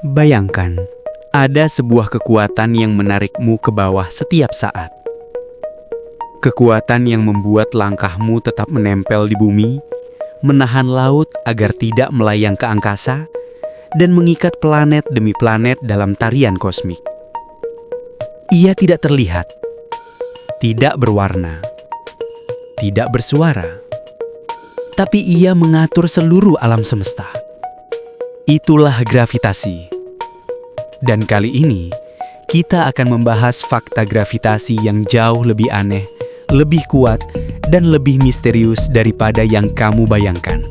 Bayangkan, ada sebuah kekuatan yang menarikmu ke bawah setiap saat. Kekuatan yang membuat langkahmu tetap menempel di bumi, menahan laut agar tidak melayang ke angkasa, dan mengikat planet demi planet dalam tarian kosmik. Ia tidak terlihat, tidak berwarna, tidak bersuara, tapi ia mengatur seluruh alam semesta. Itulah gravitasi. Dan kali ini, kita akan membahas fakta gravitasi yang jauh lebih aneh, lebih kuat, dan lebih misterius daripada yang kamu bayangkan.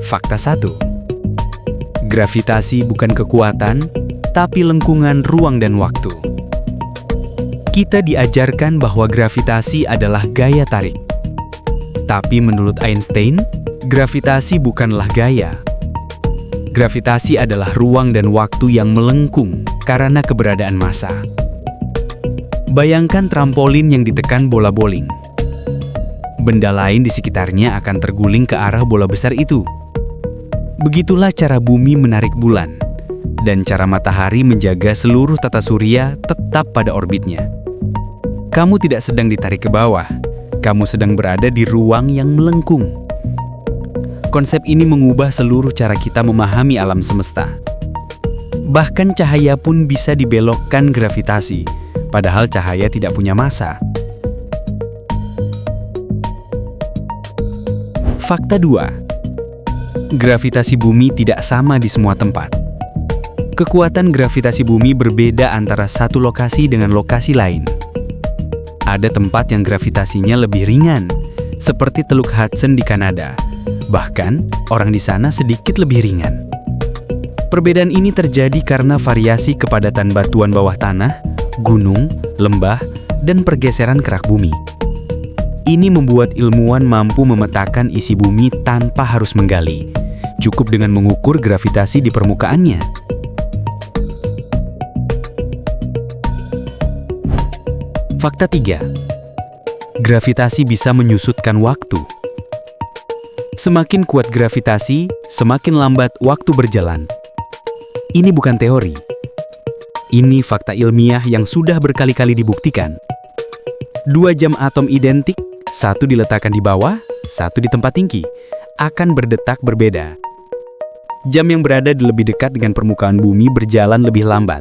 Fakta 1. Gravitasi bukan kekuatan, tapi lengkungan ruang dan waktu. Kita diajarkan bahwa gravitasi adalah gaya tarik. Tapi menurut Einstein, gravitasi bukanlah gaya. Gravitasi adalah ruang dan waktu yang melengkung karena keberadaan massa. Bayangkan trampolin yang ditekan bola bowling. Benda lain di sekitarnya akan terguling ke arah bola besar itu. Begitulah cara bumi menarik bulan, dan cara matahari menjaga seluruh tata surya tetap pada orbitnya. Kamu tidak sedang ditarik ke bawah, kamu sedang berada di ruang yang melengkung. Konsep ini mengubah seluruh cara kita memahami alam semesta. Bahkan cahaya pun bisa dibelokkan gravitasi, padahal cahaya tidak punya massa. Fakta 2. Gravitasi bumi tidak sama di semua tempat. Kekuatan gravitasi bumi berbeda antara satu lokasi dengan lokasi lain. Ada tempat yang gravitasinya lebih ringan, seperti Teluk Hudson di Kanada. Bahkan, orang di sana sedikit lebih ringan. Perbedaan ini terjadi karena variasi kepadatan batuan bawah tanah, gunung, lembah, dan pergeseran kerak bumi. Ini membuat ilmuwan mampu memetakan isi bumi tanpa harus menggali. Cukup dengan mengukur gravitasi di permukaannya. Fakta 3. Gravitasi bisa menyusutkan waktu. Semakin kuat gravitasi, semakin lambat waktu berjalan. Ini bukan teori. Ini fakta ilmiah yang sudah berkali-kali dibuktikan. 2 jam atom identik, satu diletakkan di bawah, satu di tempat tinggi, akan berdetak berbeda. Jam yang berada di lebih dekat dengan permukaan bumi berjalan lebih lambat.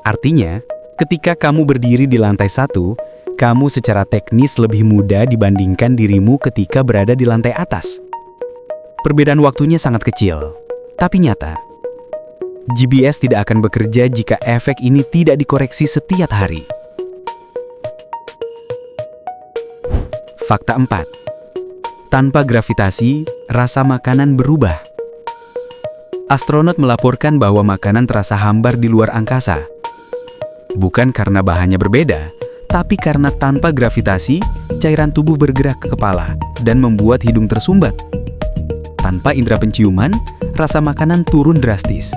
Artinya, ketika kamu berdiri di lantai 1, kamu secara teknis lebih muda dibandingkan dirimu ketika berada di lantai atas. Perbedaan waktunya sangat kecil, tapi nyata. GPS tidak akan bekerja jika efek ini tidak dikoreksi setiap hari. Fakta 4. Tanpa gravitasi, rasa makanan berubah. Astronot melaporkan bahwa makanan terasa hambar di luar angkasa. Bukan karena bahannya berbeda, tapi karena tanpa gravitasi, cairan tubuh bergerak ke kepala dan membuat hidung tersumbat. Tanpa indera penciuman, rasa makanan turun drastis.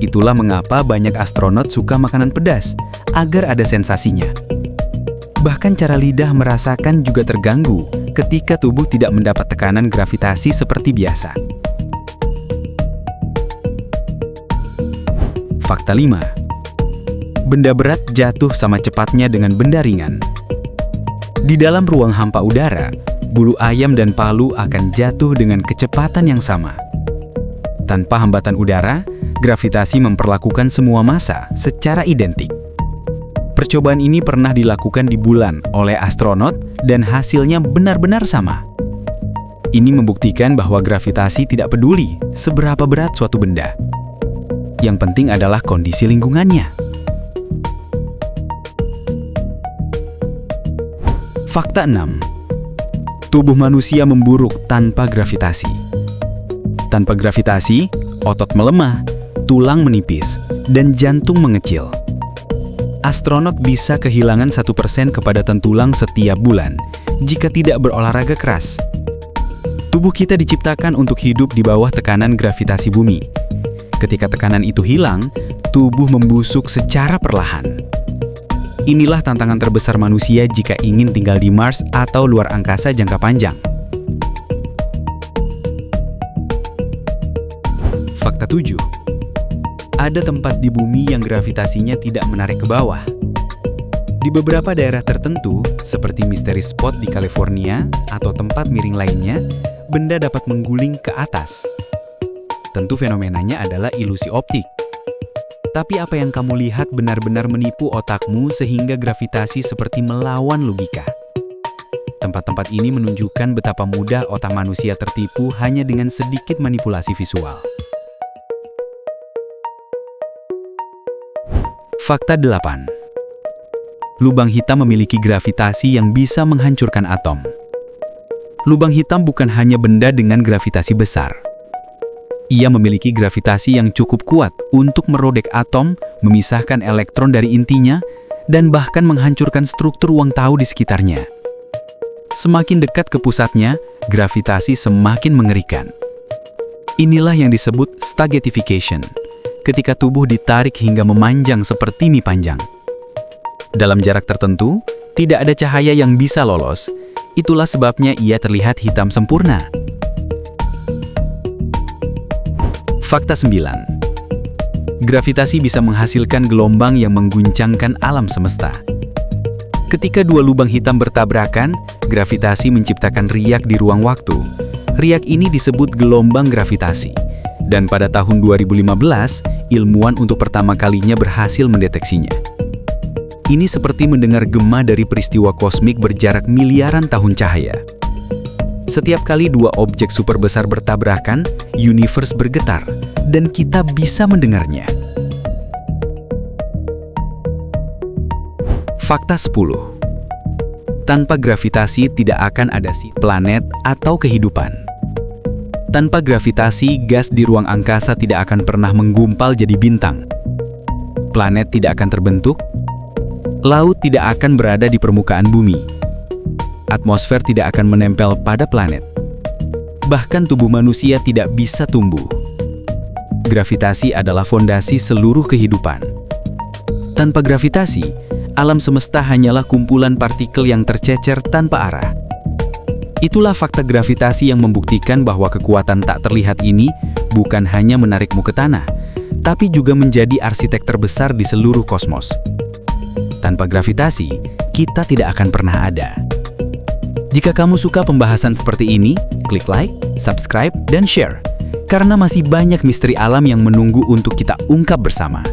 Itulah mengapa banyak astronot suka makanan pedas, agar ada sensasinya. Bahkan cara lidah merasakan juga terganggu ketika tubuh tidak mendapat tekanan gravitasi seperti biasa. Fakta 5. Benda berat jatuh sama cepatnya dengan benda ringan. Di dalam ruang hampa udara, bulu ayam dan palu akan jatuh dengan kecepatan yang sama. Tanpa hambatan udara, gravitasi memperlakukan semua massa secara identik. Percobaan ini pernah dilakukan di bulan oleh astronot dan hasilnya benar-benar sama. Ini membuktikan bahwa gravitasi tidak peduli seberapa berat suatu benda. Yang penting adalah kondisi lingkungannya. Fakta 6. Tubuh manusia memburuk tanpa gravitasi. Tanpa gravitasi, otot melemah, tulang menipis, dan jantung mengecil. Astronot bisa kehilangan 1% kepadatan tulang setiap bulan jika tidak berolahraga keras. Tubuh kita diciptakan untuk hidup di bawah tekanan gravitasi bumi. Ketika tekanan itu hilang, tubuh membusuk secara perlahan. Inilah tantangan terbesar manusia jika ingin tinggal di Mars atau luar angkasa jangka panjang. 7. Ada tempat di bumi yang gravitasinya tidak menarik ke bawah. Di beberapa daerah tertentu, seperti misteri spot di California atau tempat miring lainnya, benda dapat mengguling ke atas. Tentu fenomenanya adalah ilusi optik. Tapi apa yang kamu lihat benar-benar menipu otakmu sehingga gravitasi seperti melawan logika. Tempat-tempat ini menunjukkan betapa mudah otak manusia tertipu hanya dengan sedikit manipulasi visual. Fakta 8. Lubang hitam memiliki gravitasi yang bisa menghancurkan atom. Lubang hitam bukan hanya benda dengan gravitasi besar. Ia memiliki gravitasi yang cukup kuat untuk merodek atom, memisahkan elektron dari intinya, dan bahkan menghancurkan struktur ruang tahu di sekitarnya. Semakin dekat ke pusatnya, gravitasi semakin mengerikan. Inilah yang disebut stagetification, ketika tubuh ditarik hingga memanjang seperti mie panjang. Dalam jarak tertentu, tidak ada cahaya yang bisa lolos. Itulah sebabnya ia terlihat hitam sempurna. Fakta 9. Gravitasi bisa menghasilkan gelombang yang mengguncangkan alam semesta. Ketika dua lubang hitam bertabrakan, gravitasi menciptakan riak di ruang waktu. Riak ini disebut gelombang gravitasi. Dan pada tahun 2015, ilmuwan untuk pertama kalinya berhasil mendeteksinya. Ini seperti mendengar gema dari peristiwa kosmik berjarak miliaran tahun cahaya. Setiap kali dua objek super besar bertabrakan, universe bergetar, dan kita bisa mendengarnya. Fakta 10. Tanpa gravitasi tidak akan ada planet atau kehidupan. Tanpa gravitasi, gas di ruang angkasa tidak akan pernah menggumpal jadi bintang. Planet tidak akan terbentuk, laut tidak akan berada di permukaan bumi. Atmosfer tidak akan menempel pada planet. Bahkan tubuh manusia tidak bisa tumbuh. Gravitasi adalah fondasi seluruh kehidupan. Tanpa gravitasi, alam semesta hanyalah kumpulan partikel yang tercecer tanpa arah. Itulah fakta gravitasi yang membuktikan bahwa kekuatan tak terlihat ini bukan hanya menarikmu ke tanah, tapi juga menjadi arsitek terbesar di seluruh kosmos. Tanpa gravitasi, kita tidak akan pernah ada. Jika kamu suka pembahasan seperti ini, klik like, subscribe, dan share. Karena masih banyak misteri alam yang menunggu untuk kita ungkap bersama.